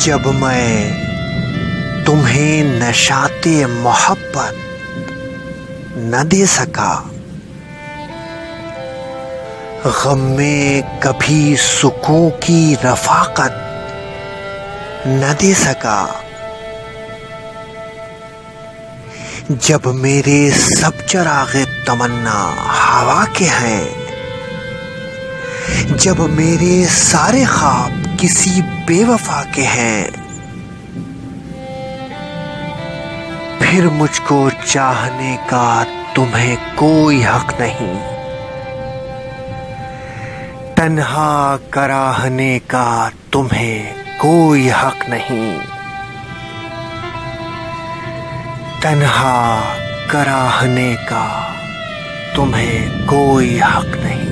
جب میں تمہیں نشاط محبت نہ دے سکا، غم میں کبھی سکون کی رفاقت نہ دے سکا، جب میرے سب چراغ تمنا ہوا کے ہیں، جب میرے سارے خواب کسی بے وفا کے ہیں، پھر مجھ کو چاہنے کا تمہیں کوئی حق نہیں، تنہا کراہنے کا تمہیں کوئی حق نہیں، تنہا کراہنے کا تمہیں کوئی حق نہیں۔